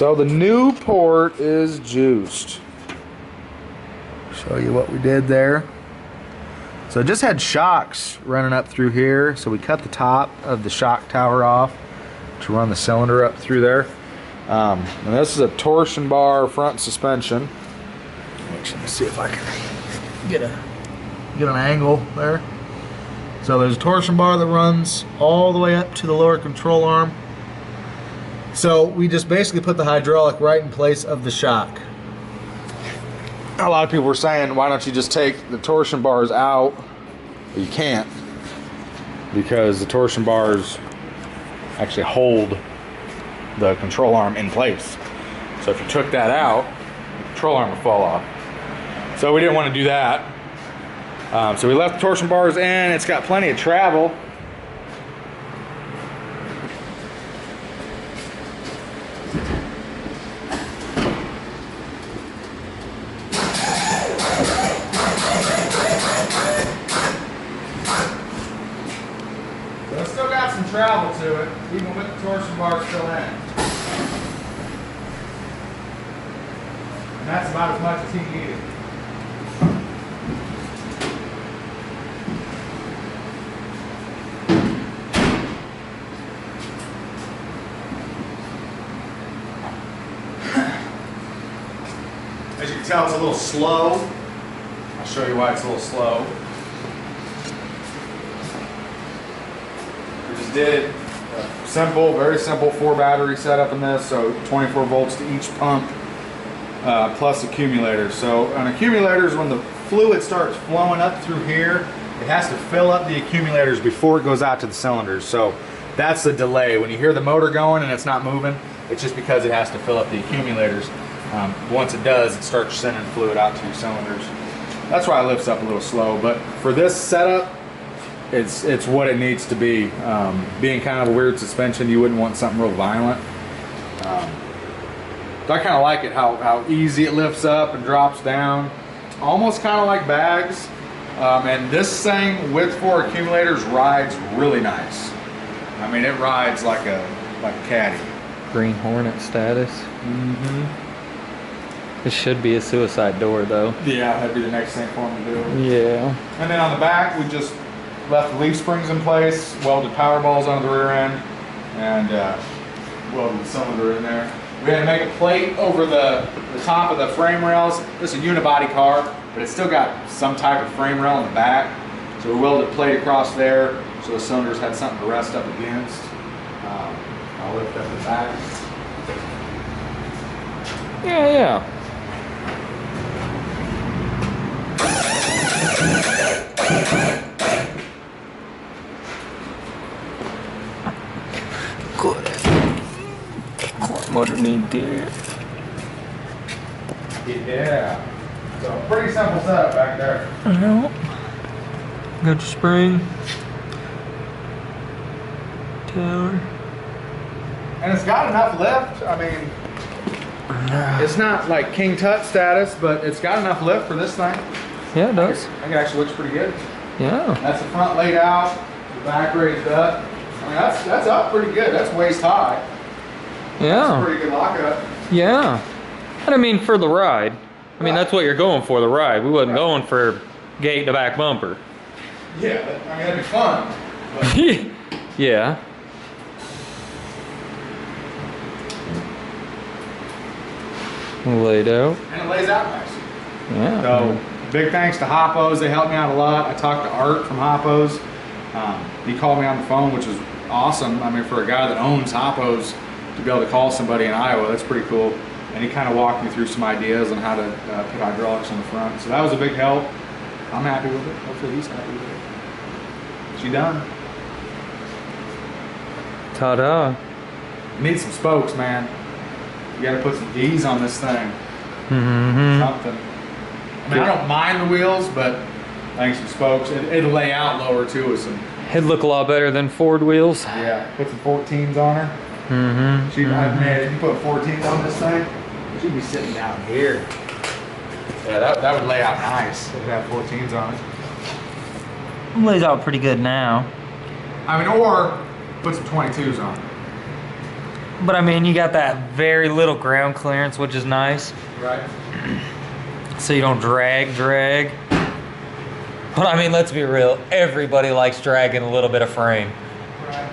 So the Newport is juiced. Show you what we did there. So it just had shocks running up through here. So we cut the top of the shock tower off to run the cylinder up through there. And this is a torsion bar front suspension. Let me see if I can get an angle there. So there's a torsion bar that runs all the way up to the lower control arm. So we just basically put the hydraulic right in place of the shock. A lot of people were saying, why don't you just take the torsion bars out? But you can't, because the torsion bars actually hold the control arm in place. So if you took that out, the control arm would fall off. So we didn't want to do that. So we left the torsion bars in. It's got plenty of travel. It's still got some travel to it, even with the torsion bar still in. And that's about as much as he needed. As you can tell, it's a little slow. I'll show you why it's a little slow. Did a simple, very simple 4 battery setup in this, so 24 volts to each pump, plus accumulators. So on accumulators, when the fluid starts flowing up through here, it has to fill up the accumulators before it goes out to the cylinders. So that's the delay. When you hear the motor going and it's not moving, it's just because it has to fill up the accumulators. Once it does, it starts sending fluid out to your cylinders. That's why it lifts up a little slow, but for this setup, it's what it needs to be. Being kind of a weird suspension, you wouldn't want something real violent. So I kind of like it, how easy it lifts up and drops down. Almost kind of like bags. And this thing with 4 accumulators rides really nice. I mean, it rides like a caddy. Green Hornet status. Mm-hmm. It should be a suicide door though. Yeah, that'd be the next thing for them to do. Yeah. And then on the back, we just left the leaf springs in place, welded power balls onto the rear end, and welded the cylinder in there. We had to make a plate over the top of the frame rails. This is a unibody car, but it's still got some type of frame rail in the back. So we welded a plate across there so the cylinders had something to rest up against. I'll lift up the back. Yeah. Good. Motor need there. Yeah. So pretty simple setup back there. I know. Got your spring. Tower. And it's got enough lift. I mean, it's not like King Tut status, but it's got enough lift for this thing. Yeah, it does. I think it actually looks pretty good. Yeah. That's the front laid out, the back raised up. I mean, that's up pretty good. That's waist high. Yeah. That's a pretty good lockup. Yeah. And I mean, for the ride. I mean, that's what you're going for, the ride. We wasn't going for gate to back bumper. Yeah, I mean, that'd be fun. But yeah. Laid out. And it lays out nice. Yeah. So, big thanks to Hoppos. They helped me out a lot. I talked to Art from Hoppos. He called me on the phone, which was awesome. I mean, for a guy that owns Hoppos, to be able to call somebody in Iowa, that's pretty cool. And he kind of walked me through some ideas on how to put hydraulics on the front. So that was a big help. I'm happy with it. Hopefully he's happy with it. She done. Ta-da. Need some spokes, man. You gotta put some D's on this thing. Mm-hmm. Something. I mean, I don't mind the wheels, but I think some spokes. It'll lay out lower too with some. It'd look a lot better than Ford wheels. Yeah, put some 14s on her. Mm-hmm. Man, if you put 14s on this thing, she'd be sitting down here. Yeah, that would lay out nice if it had 14s on it. Lays out pretty good now. I mean, or put some 22s on. But I mean, you got that very little ground clearance, which is nice. Right. So you don't drag. But I mean, let's be real. Everybody likes dragging a little bit of frame. Right.